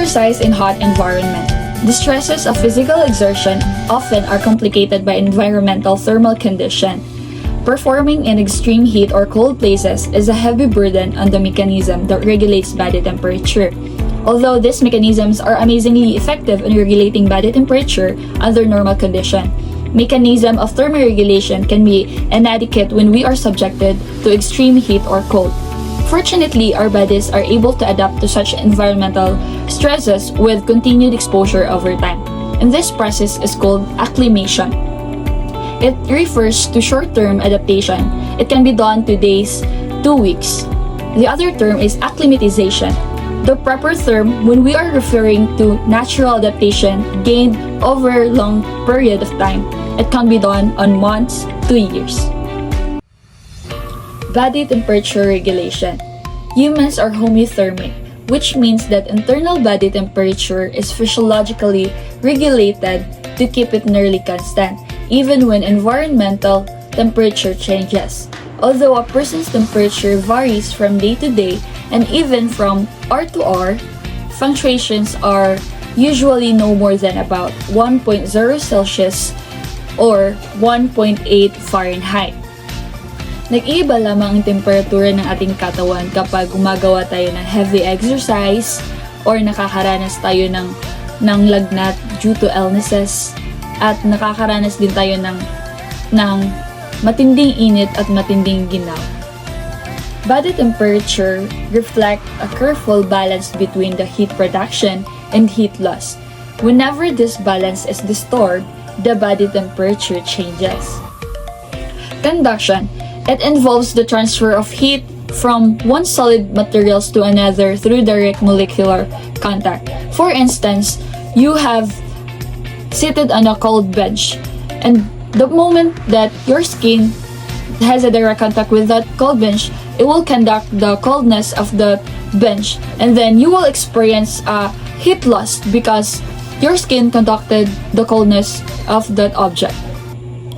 Exercise in hot environment. The stresses of physical exertion often are complicated by environmental thermal condition. Performing in extreme heat or cold places is a heavy burden on the mechanism that regulates body temperature. Although these mechanisms are amazingly effective in regulating body temperature under normal condition, mechanism of thermoregulation can be inadequate when we are subjected to extreme heat or cold. Fortunately, our bodies are able to adapt to such environmental stresses with continued exposure over time, and this process is called acclimation. It refers to short-term adaptation. It can be done to days, 2 weeks. The other term is acclimatization, the proper term when we are referring to natural adaptation gained over a long period of time. It can be done on months to years. Body temperature regulation. Humans are homeothermic, which means that internal body temperature is physiologically regulated to keep it nearly constant, even when environmental temperature changes. Although a person's temperature varies from day to day and even from hour to hour, fluctuations are usually no more than about 1.0 Celsius or 1.8 Fahrenheit. Nag-iiba lamang ang temperatura ng ating katawan kapag gumagawa tayo ng heavy exercise or nakakaranas tayo ng lagnat due to illnesses at nakakaranas din tayo ng matinding init at matinding ginaw. Body temperature reflect a careful balance between the heat production and heat loss. Whenever this balance is disturbed, the body temperature changes. Conduction. It involves the transfer of heat from one solid materials to another through direct molecular contact. For instance, you have seated on a cold bench, and the moment that your skin has a direct contact with that cold bench, it will conduct the coldness of the bench, and then you will experience a heat loss because your skin conducted the coldness of that object.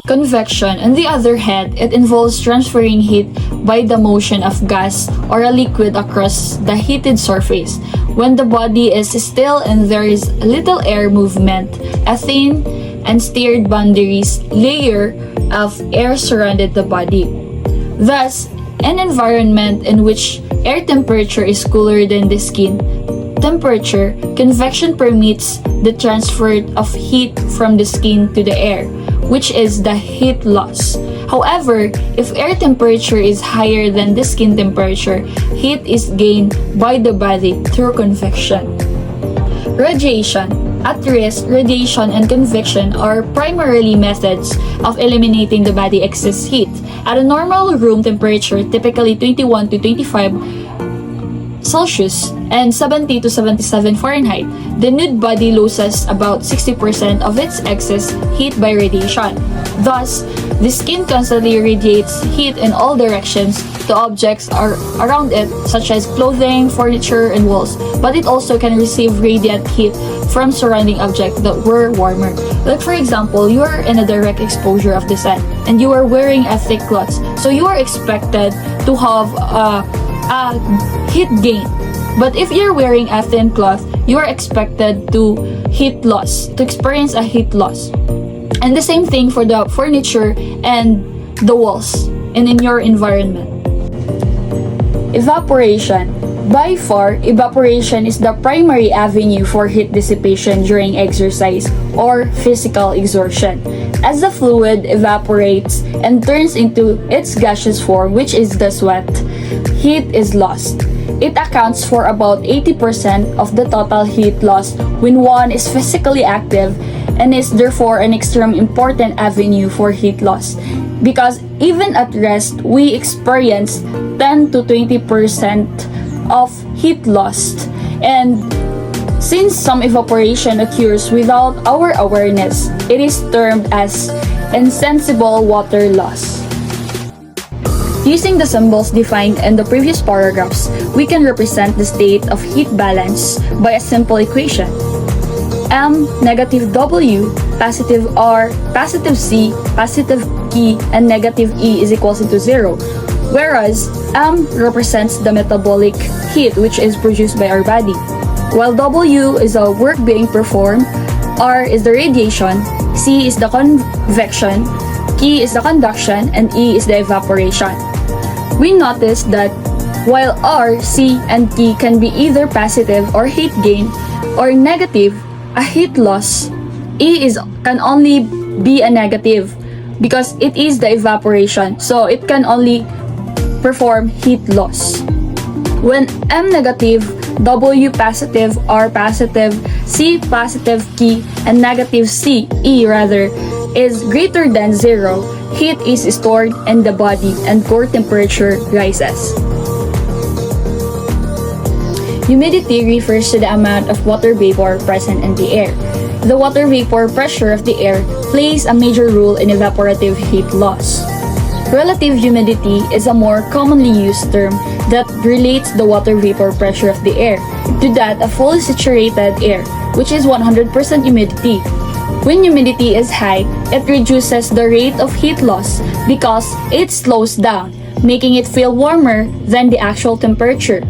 Convection, on the other hand, it involves transferring heat by the motion of gas or a liquid across the heated surface. When the body is still and there is little air movement, a thin and stirred boundaries layer of air surrounded the body. Thus, an environment in which air temperature is cooler than the skin temperature, convection permits the transfer of heat from the skin to the air, which is the heat loss. However, if air temperature is higher than the skin temperature, heat is gained by the body through convection. Radiation. At rest, radiation and convection are primarily methods of eliminating the body excess heat. At a normal room temperature, typically 21 to 25 Celsius and 70 to 77 Fahrenheit, the nude body loses about 60% of its excess heat by radiation. Thus, the skin constantly radiates heat in all directions to objects around it, such as clothing, furniture, and walls, but it also can receive radiant heat from surrounding objects that were warmer. Like for example, you are in a direct exposure of the sun and you are wearing a thick clothes, so you are expected to have a heat gain. But if you're wearing a thin cloth, you are expected to experience a heat loss. And the same thing for the furniture and the walls and in your environment. Evaporation. By far, evaporation is the primary avenue for heat dissipation during exercise or physical exertion. As the fluid evaporates and turns into its gaseous form, which is the sweat, heat is lost. It accounts for about 80% of the total heat loss when one is physically active and is therefore an extremely important avenue for heat loss. Because even at rest, we experience 10 to 20% of heat loss. And since some evaporation occurs without our awareness, it is termed as insensible water loss. Using the symbols defined in the previous paragraphs, we can represent the state of heat balance by a simple equation. M, negative W, positive R, positive C, positive E, and negative E is equals to 0. Whereas M represents the metabolic heat which is produced by our body. While W is a work being performed, R is the radiation, C is the convection, K is the conduction, and E is the evaporation. We notice that while R, C, and K can be either positive or heat gain or negative, a heat loss, can only be a negative because it is the evaporation, so it can only perform heat loss. When M negative, W positive, R positive, C positive, K, and negative is greater than 0, heat is stored in the body and core temperature rises. Humidity refers to the amount of water vapor present in the air. The water vapor pressure of the air plays a major role in evaporative heat loss. Relative humidity is a more commonly used term that relates the water vapor pressure of the air to that of fully saturated air, which is 100% humidity. When humidity is high, it reduces the rate of heat loss because it slows down, making it feel warmer than the actual temperature.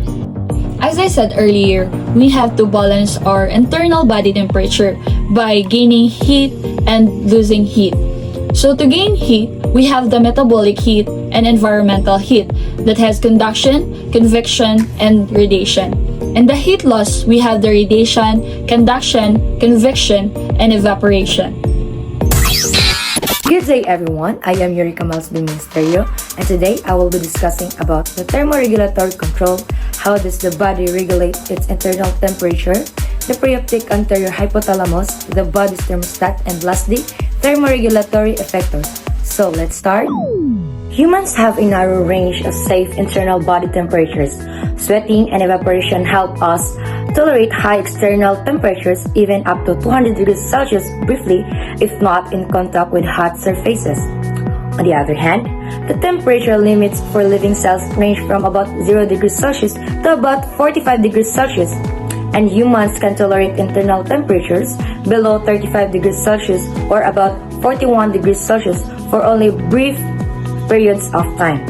As I said earlier, we have to balance our internal body temperature by gaining heat and losing heat. So to gain heat, we have the metabolic heat and environmental heat that has conduction, convection, and radiation. In the heat loss, we have the radiation, conduction, convection, and evaporation. Good day everyone, I am Eureka Malsby Ministerio, and today I will be discussing about the thermoregulatory control, how does the body regulate its internal temperature, the preoptic anterior hypothalamus, the body's thermostat, and lastly, thermoregulatory effectors. So let's start. Humans have a narrow range of safe internal body temperatures. Sweating and evaporation help us tolerate high external temperatures even up to 200 degrees Celsius briefly if not in contact with hot surfaces. On the other hand, the temperature limits for living cells range from about 0 degrees Celsius to about 45 degrees Celsius, and humans can tolerate internal temperatures below 35 degrees Celsius or about 41 degrees Celsius for only brief periods of time.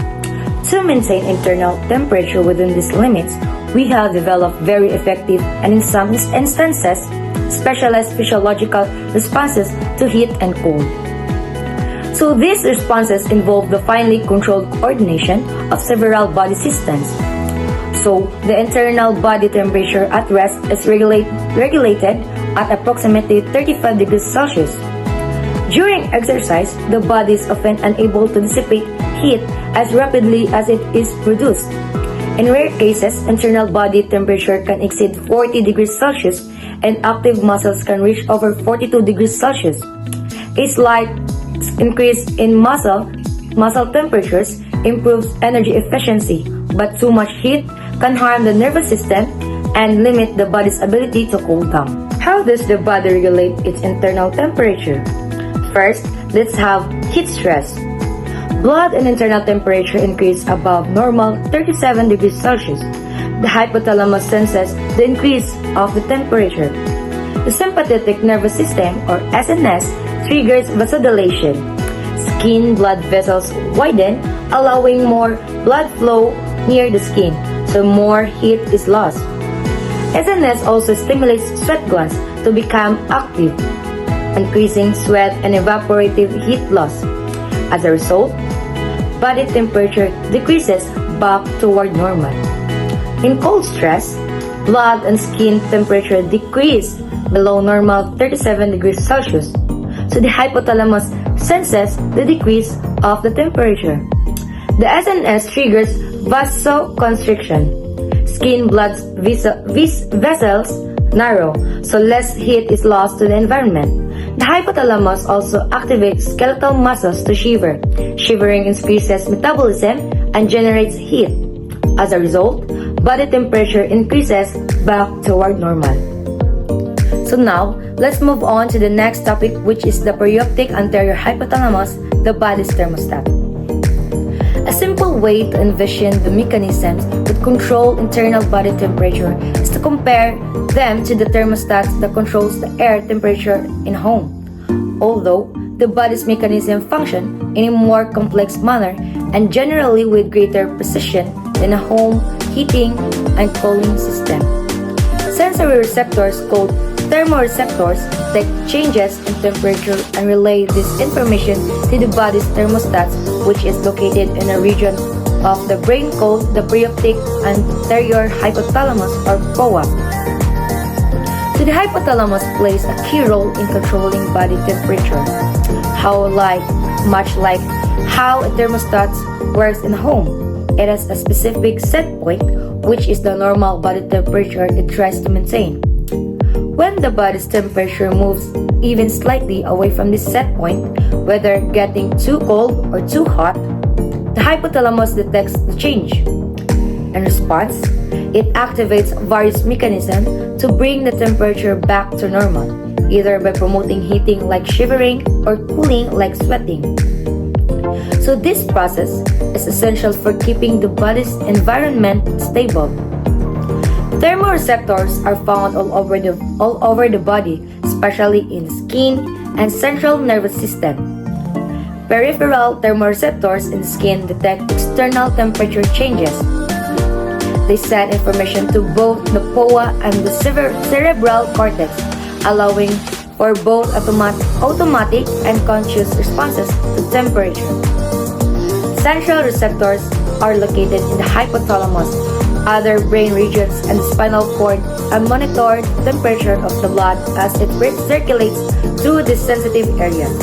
To maintain internal temperature within these limits, we have developed very effective and in some instances, specialized physiological responses to heat and cold. So these responses involve the finely controlled coordination of several body systems. So the internal body temperature at rest is regulated at approximately 35 degrees Celsius. During exercise, the body is often unable to dissipate heat as rapidly as it is produced. In rare cases, internal body temperature can exceed 40 degrees Celsius and active muscles can reach over 42 degrees Celsius. A slight increase in muscle temperatures improves energy efficiency, but too much heat can harm the nervous system and limit the body's ability to cool down. How does the body regulate its internal temperature? First, let's have heat stress. Blood and internal temperature increase above normal 37 degrees Celsius. The hypothalamus senses the increase of the temperature. The sympathetic nervous system, or SNS, triggers vasodilation. Skin blood vessels widen, allowing more blood flow near the skin, so more heat is lost. SNS also stimulates sweat glands to become active, increasing sweat and evaporative heat loss. As a result, body temperature decreases back toward normal. In cold stress, blood and skin temperature decrease below normal 37 degrees Celsius, so the hypothalamus senses the decrease of the temperature. The SNS triggers vasoconstriction. Skin blood vessels narrow, so less heat is lost to the environment. The hypothalamus also activates skeletal muscles to shiver. Shivering increases metabolism and generates heat. As a result, body temperature increases back toward normal. So now, let's move on to the next topic, which is the preoptic anterior hypothalamus, the body's thermostat. A simple way to envision the mechanisms that control internal body temperature is to compare them to the thermostat that controls the air temperature in home. Although the body's mechanism function in a more complex manner and generally with greater precision than a home heating and cooling system. Sensory receptors called thermoreceptors detect changes in temperature and relay this information to the body's thermostats, which is located in a region of the brain called the preoptic anterior hypothalamus or POA. So the hypothalamus plays a key role in controlling body temperature. Much like how a thermostat works in a home, it has a specific set point, which is the normal body temperature it tries to maintain. When the body's temperature moves even slightly away from this set point, whether getting too cold or too hot, the hypothalamus detects the change. In response, it activates various mechanisms to bring the temperature back to normal, either by promoting heating like shivering or cooling like sweating. So this process is essential for keeping the body's environment stable. Thermoreceptors are found all over the body, especially in the skin and central nervous system. Peripheral thermoreceptors in the skin detect external temperature changes. They send information to both the POA and the cerebral cortex, allowing for both automatic and conscious responses to temperature. Central receptors are located in the hypothalamus, other brain regions, and the spinal cord, and monitor the temperature of the blood as it circulates through these sensitive areas.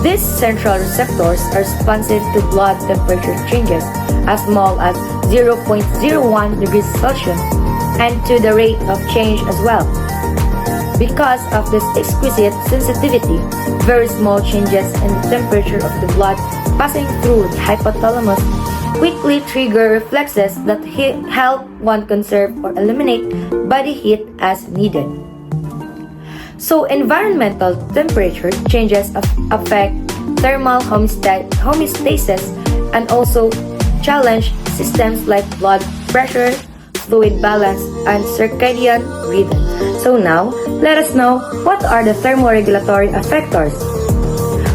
These central receptors are responsive to blood temperature changes as small as 0.01 degrees Celsius and to the rate of change as well. Because of this exquisite sensitivity, very small changes in the temperature of the blood passing through the hypothalamus quickly trigger reflexes that help one conserve or eliminate body heat as needed. So environmental temperature changes affect thermal homeostasis and also challenge systems like blood pressure, fluid balance, and circadian rhythm. So now, let us know what are the thermoregulatory effectors.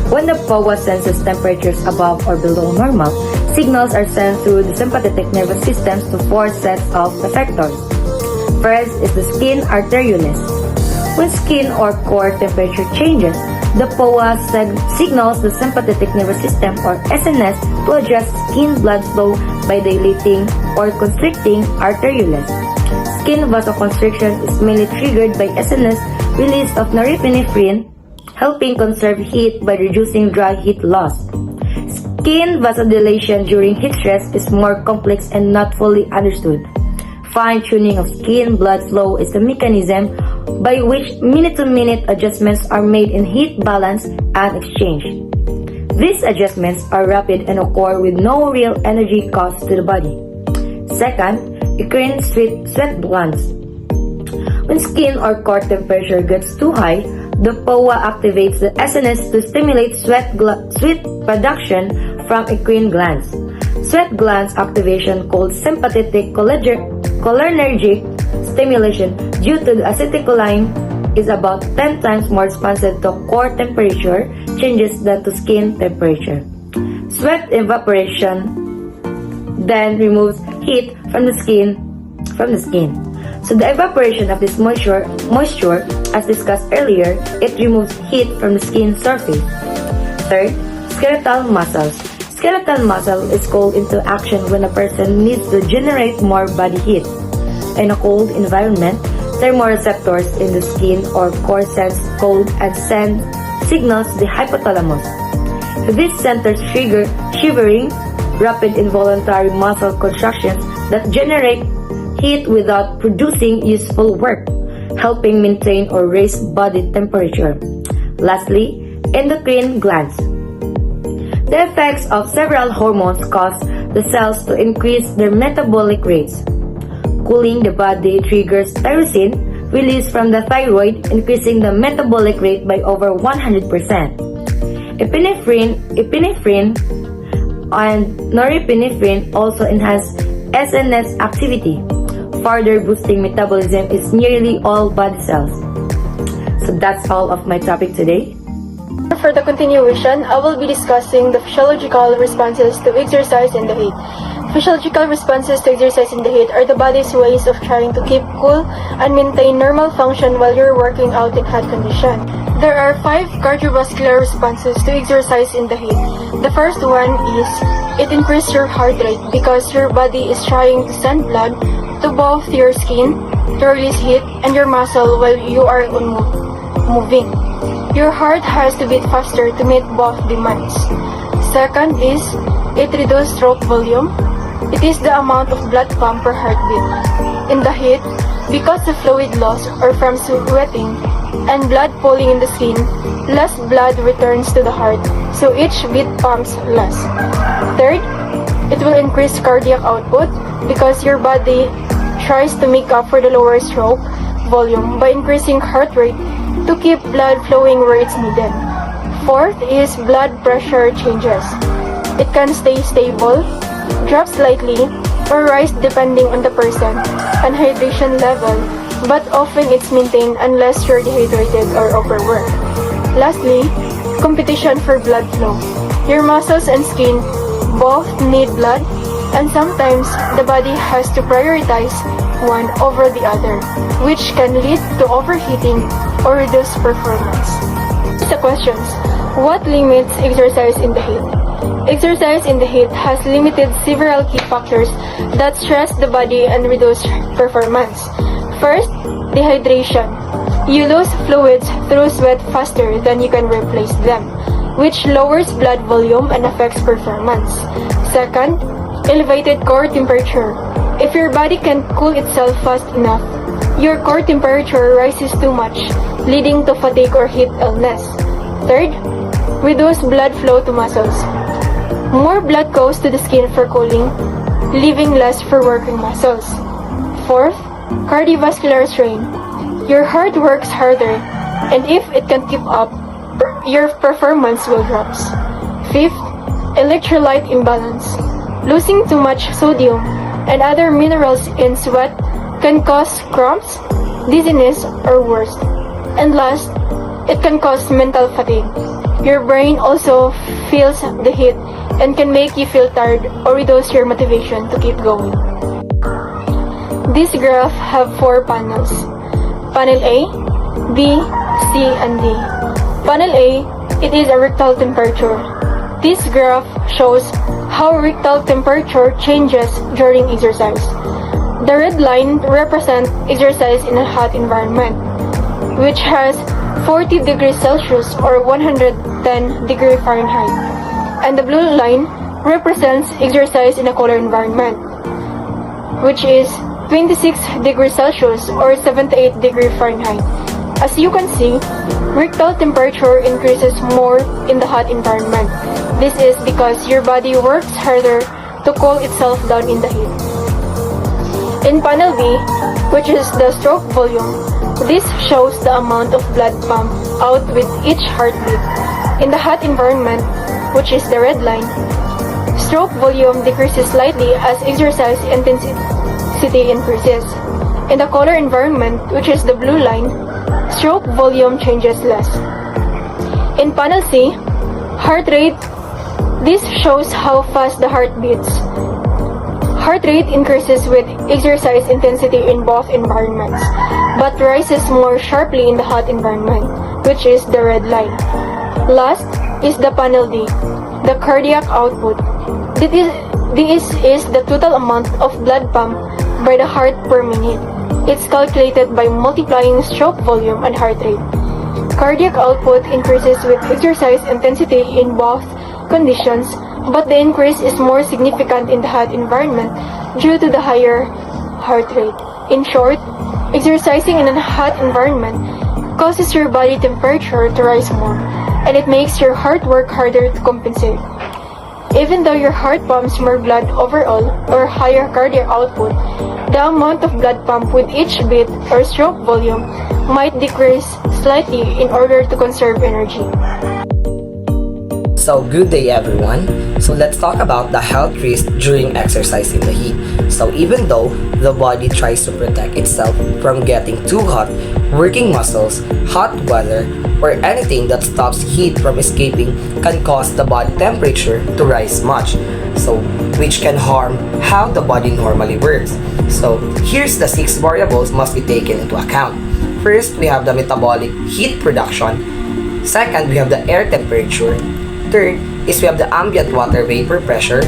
When the POA senses temperatures above or below normal, signals are sent through the sympathetic nervous systems to four sets of effectors. First is the skin arterioles. When skin or core temperature changes, the POA signals the sympathetic nervous system or SNS to adjust skin blood flow by dilating or constricting arterioles. Skin vasoconstriction is mainly triggered by SNS release of norepinephrine, helping conserve heat by reducing dry heat loss. Skin vasodilation during heat stress is more complex and not fully understood. Fine-tuning of skin blood flow is a mechanism by which minute-to-minute adjustments are made in heat balance and exchange. These adjustments are rapid and occur with no real energy cost to the body. Second, eccrine sweat glands. When skin or core temperature gets too high, the POA activates the SNS to stimulate sweat production from eccrine glands. Sweat glands activation called sympathetic cholinergic stimulation due to the acetylcholine is about 10 times more responsive to core temperature changes than to skin temperature. Sweat evaporation then removes heat from the skin. So the evaporation of this moisture, as discussed earlier, it removes heat from the skin surface. Third, skeletal muscles. Skeletal muscle is called into action when a person needs to generate more body heat. In a cold environment, thermoreceptors in the skin or core sense cold and send signals to the hypothalamus. These centers trigger shivering, rapid involuntary muscle contractions that generate heat without producing useful work, helping maintain or raise body temperature. Lastly, endocrine glands. The effects of several hormones cause the cells to increase their metabolic rates. Cooling the body triggers tyrosine released from the thyroid, increasing the metabolic rate by over 100%. Epinephrine and norepinephrine also enhance SNS activity, further boosting metabolism in nearly all body cells. So that's all of my topic today. for the continuation, I will be discussing the physiological responses to exercise in the heat. Physiological responses to exercise in the heat are the body's ways of trying to keep cool and maintain normal function while you're working out in hot condition. There are 5 cardiovascular responses to exercise in the heat. The first one is, it increases your heart rate because your body is trying to send blood to both your skin to release heat and your muscle while you are moving. Your heart has to beat faster to meet both demands. Second is, it reduces stroke volume. It is the amount of blood pump per heartbeat. In the heat, because of fluid loss or from sweating and blood pooling in the skin, less blood returns to the heart, so each beat pumps less. Third, it will increase cardiac output because your body tries to make up for the lower stroke volume by increasing heart rate to keep blood flowing where it's needed. Fourth is blood pressure changes. It can stay stable, drop slightly, or rise depending on the person and hydration level, but often it's maintained unless you're dehydrated or overworked. Lastly, competition for blood flow. Your muscles and skin both need blood, and sometimes the body has to prioritize one over the other, which can lead to overheating or reduce performance. The questions: what limits exercise in the heat? Exercise in the heat has limited several key factors that stress the body and reduce performance. First, dehydration. You lose fluids through sweat faster than you can replace them, which lowers blood volume and affects performance. Second, elevated core temperature. If your body can't cool itself fast enough, your core temperature rises too much, leading to fatigue or heat illness. Third, reduced blood flow to muscles. More blood goes to the skin for cooling, leaving less for working muscles. Fourth, cardiovascular strain. Your heart works harder, and if it can keep up, your performance will drop. Fifth, electrolyte imbalance. Losing too much sodium and other minerals in sweat can cause cramps, dizziness, or worse. And last, it can cause mental fatigue. Your brain also feels the heat and can make you feel tired or reduce your motivation to keep going. This graph have 4 panels. Panel A, B, C, and D. Panel A, it is a rectal temperature. This graph shows how rectal temperature changes during exercise. The red line represents exercise in a hot environment, which has 40 degrees Celsius or 110 degrees Fahrenheit. And the blue line represents exercise in a colder environment, which is 26 degrees Celsius or 78 degrees Fahrenheit. As you can see, rectal temperature increases more in the hot environment. This is because your body works harder to cool itself down in the heat. In panel B, which is the stroke volume, this shows the amount of blood pumped out with each heartbeat. In the hot environment, which is the red line, stroke volume decreases slightly as exercise intensity increases. In the colder environment, which is the blue line, stroke volume changes less. In panel C, heart rate, this shows how fast the heart beats. Heart rate increases with exercise intensity in both environments, but rises more sharply in the hot environment, which is the red line. Last is the panel D, the cardiac output. This is the total amount of blood pumped by the heart per minute. It's calculated by multiplying stroke volume and heart rate. Cardiac output increases with exercise intensity in both conditions, but the increase is more significant in the hot environment due to the higher heart rate. In short, exercising in a hot environment causes your body temperature to rise more, and it makes your heart work harder to compensate. Even though your heart pumps more blood overall or higher cardiac output, the amount of blood pumped with each beat or stroke volume might decrease slightly in order to conserve energy. So good day everyone. So let's talk about the health risk during exercise in the heat. So even though the body tries to protect itself from getting too hot working muscles, hot weather, or anything that stops heat from escaping can cause the body temperature to rise much, so which can harm how the body normally works. So here's the 6 variables must be taken into account. First, we have the metabolic heat production. Second, we have the air temperature. Third is we have the ambient water vapor pressure.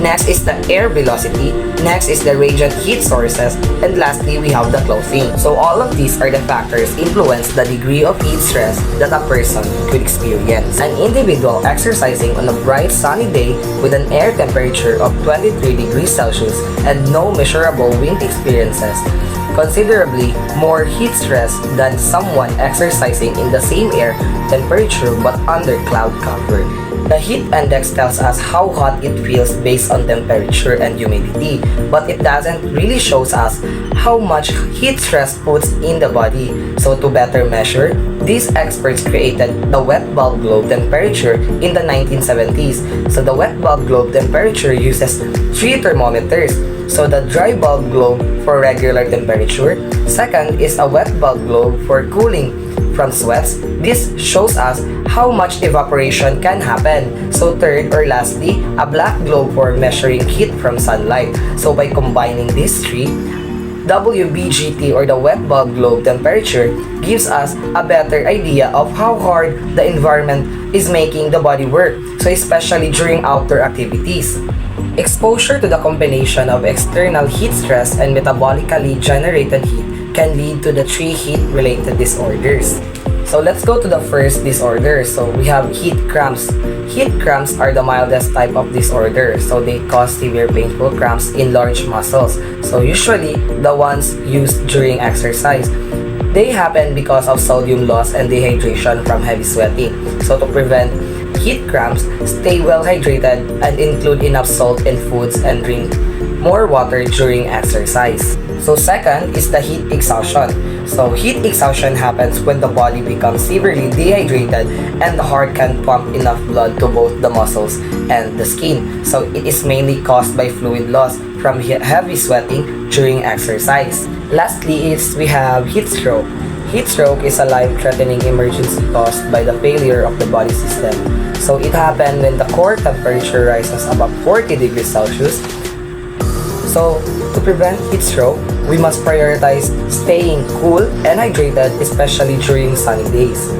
Next is the air velocity. Next is the radiant heat sources. And lastly, we have the clothing. So all of these are the factors influence the degree of heat stress that a person could experience. An individual exercising on a bright sunny day with an air temperature of 23 degrees Celsius and no measurable wind experiences considerably more heat stress than someone exercising in the same air temperature but under cloud cover. The heat index tells us how hot it feels based on temperature and humidity, but it doesn't really shows us how much heat stress puts in the body. So to better measure, these experts created the wet bulb globe temperature in the 1970s. So the wet bulb globe temperature uses 3 thermometers. So the dry bulb globe for regular temperature. Second is a wet bulb globe for cooling from sweats. This shows us how much evaporation can happen. So third or lastly, a black globe for measuring heat from sunlight. So by combining these three, WBGT or the wet bulb globe temperature gives us a better idea of how hard the environment is making the body work, so especially during outdoor activities. Exposure to the combination of external heat stress and metabolically generated heat can lead to the 3 heat-related disorders. So let's go to the first disorder. So we have heat cramps. Heat cramps are the mildest type of disorder. So they cause severe painful cramps in large muscles. So usually the ones used during exercise. They happen because of sodium loss and dehydration from heavy sweating. So to prevent heat cramps, stay well hydrated and include enough salt in foods and drink more water during exercise. So second is the heat exhaustion. So heat exhaustion happens when the body becomes severely dehydrated and the heart can pump enough blood to both the muscles and the skin. So it is mainly caused by fluid loss from heavy sweating during exercise. Lastly is we have heat stroke. Heat stroke is a life-threatening emergency caused by the failure of the body system. So it happens when the core temperature rises above 40 degrees Celsius. So to prevent heat stroke, we must prioritize staying cool and hydrated, especially during sunny days.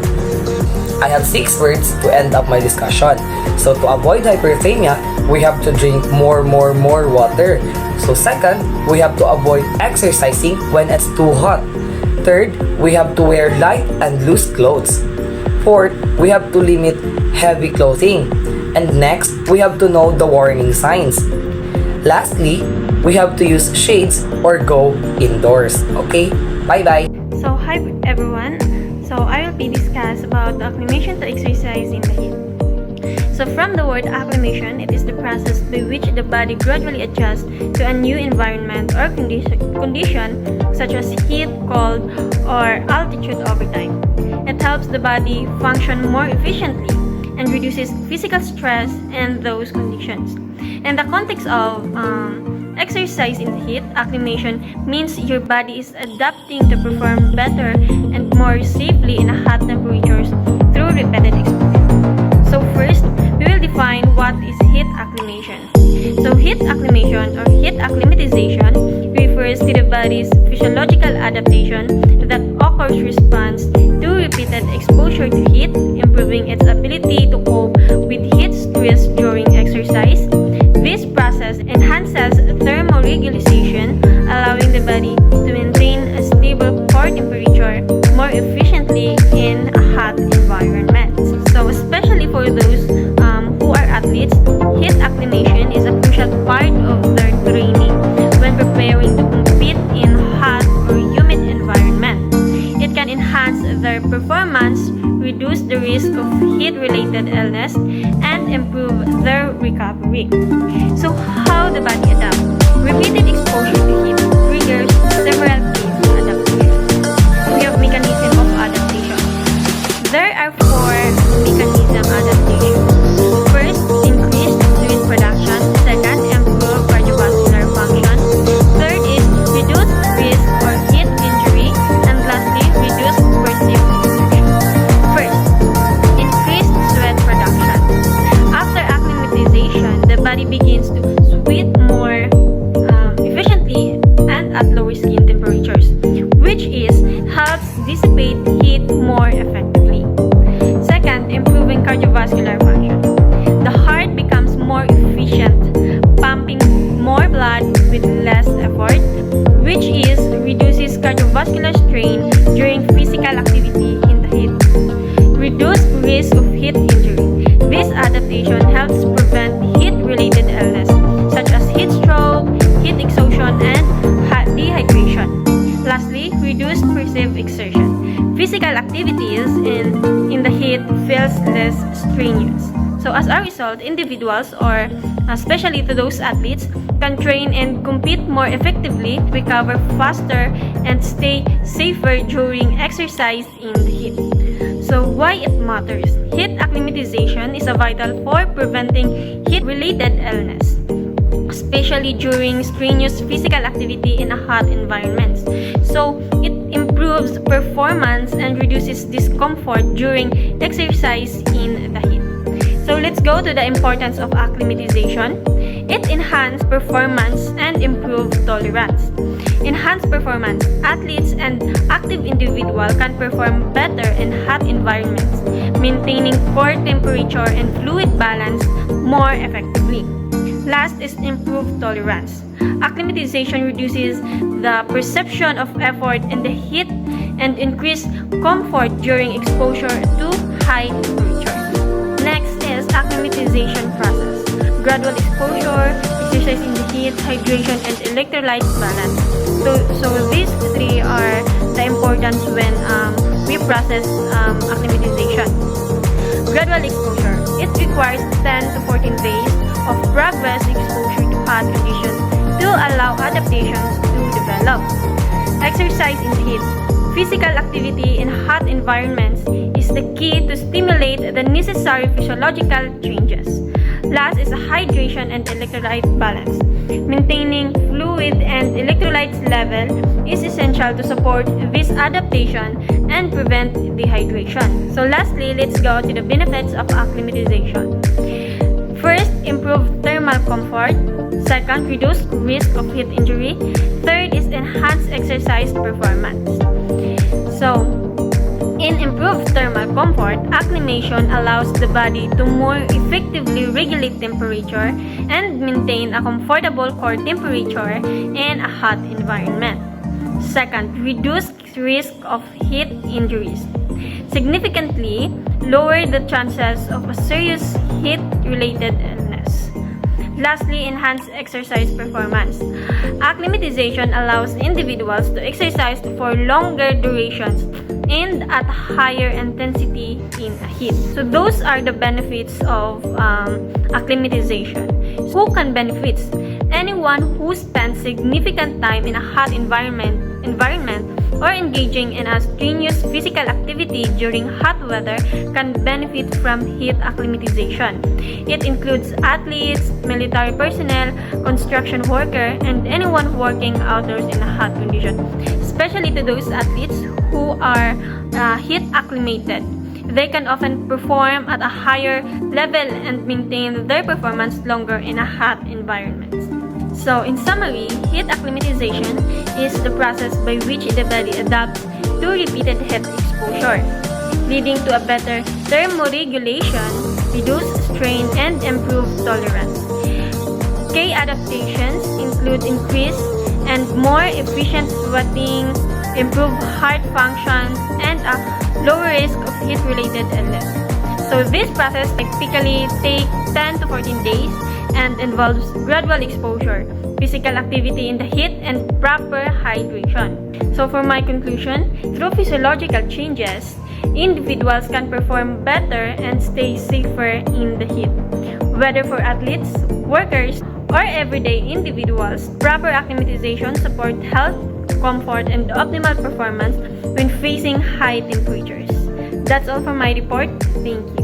I have 6 words to end up my discussion. So to avoid hyperthermia, we have to drink more water. So second, we have to avoid exercising when it's too hot. Third, we have to wear light and loose clothes. Fourth, we have to limit heavy clothing. And next, we have to know the warning signs. Lastly, we have to use shades or go indoors. Okay? Bye-bye! So hi everyone. So I will be discuss about the acclimation to exercise in the heat. So from the word acclimation, it is the process by which the body gradually adjusts to a new environment or condition such as heat, cold, or altitude over time. It helps the body function more efficiently and reduces physical stress in those conditions. In the context of exercise in the heat, acclimation means your body is adapting to perform better and more safely in hot temperatures through repeated exposure. So first, we will define what is heat acclimation. So heat acclimation or heat acclimatization refers to the body's physiological adaptation that occurs response to repeated exposure to heat, improving its ability to cope with heat stress during exercise. This process enhances thermoregulation, allowing the body to maintain a stable core temperature more efficiently in a hot environment. So especially for those who are athletes, heat acclimation is a crucial part of their training when preparing to compete in hot or humid environment. It can enhance their performance, reduce the risk of heat-related illness, and improve their recovery. So how the body adapts? Repeated exposure to heat triggers several phases of adaptation. We have mechanism of adaptation. There are 4 mechanism adaptation. First, increased fluid production. Second, improved cardiovascular function. Third is reduced risk for heat injury. And lastly, cardiovascular strain during physical activity in the heat. Reduce risk of heat injury. This adaptation helps prevent heat-related illness such as heat stroke, heat exhaustion, and dehydration. Lastly, reduce perceived exertion. Physical activities in the heat feels less strenuous. So as a result, individuals, or especially to those athletes, can train and compete more effectively, recover faster, and stay safer during exercise in the heat. So why it matters? Heat acclimatization is vital for preventing heat-related illness, especially during strenuous physical activity in a hot environment. So it improves performance and reduces discomfort during exercise in the heat. So let's go to the importance of acclimatization. It enhances performance and improves tolerance. Enhanced performance. Athletes and active individuals can perform better in hot environments, maintaining core temperature and fluid balance more effectively. Last is improved tolerance. Acclimatization reduces the perception of effort in the heat and increase comfort during exposure to high temperature. Next is acclimatization process. Gradual exposure, exercise in the heat, hydration, and electrolyte balance. So these three are the importance when we process acclimatization. Gradual exposure. It requires 10 to 14 days of progress exposure to hot conditions to allow adaptations to develop. Exercise in the heat. Physical activity in hot environments is the key to stimulate the necessary physiological changes. Last is hydration and electrolyte balance. Maintaining fluid and electrolytes level is essential to support this adaptation and prevent dehydration. So lastly, let's go to the benefits of acclimatization. First, improve thermal comfort. Second, reduce risk of heat injury. Third is enhance exercise performance. So, in improved thermal comfort, acclimation allows the body to more effectively regulate temperature and maintain a comfortable core temperature in a hot environment. Second, reduce risk of heat injuries. Significantly lower the chances of a serious heat-related illness. Lastly, enhance exercise performance. Acclimatization allows individuals to exercise for longer durations and at higher intensity in a heat. So those are the benefits of acclimatization. Who can benefit? Anyone who spends significant time in a hot environment or engaging in a strenuous physical activity during hot weather can benefit from heat acclimatization. It includes athletes, military personnel, construction workers, and anyone working outdoors in a hot condition, especially to those athletes who are heat acclimated. They can often perform at a higher level and maintain their performance longer in a hot environment. So, in summary, heat acclimatization is the process by which the body adapts to repeated heat exposure, leading to a better thermoregulation, reduced strain, and improved tolerance. Key adaptations include increased and more efficient sweating, improved heart function, and a lower risk of heat-related illness. So this process typically takes 10 to 14 days and involves gradual exposure, physical activity in the heat, and proper hydration. So for my conclusion, through physiological changes, individuals can perform better and stay safer in the heat. Whether for athletes, workers, or everyday individuals, proper acclimatization supports health, comfort, and optimal performance when facing high temperatures. That's all for my report. Thank you.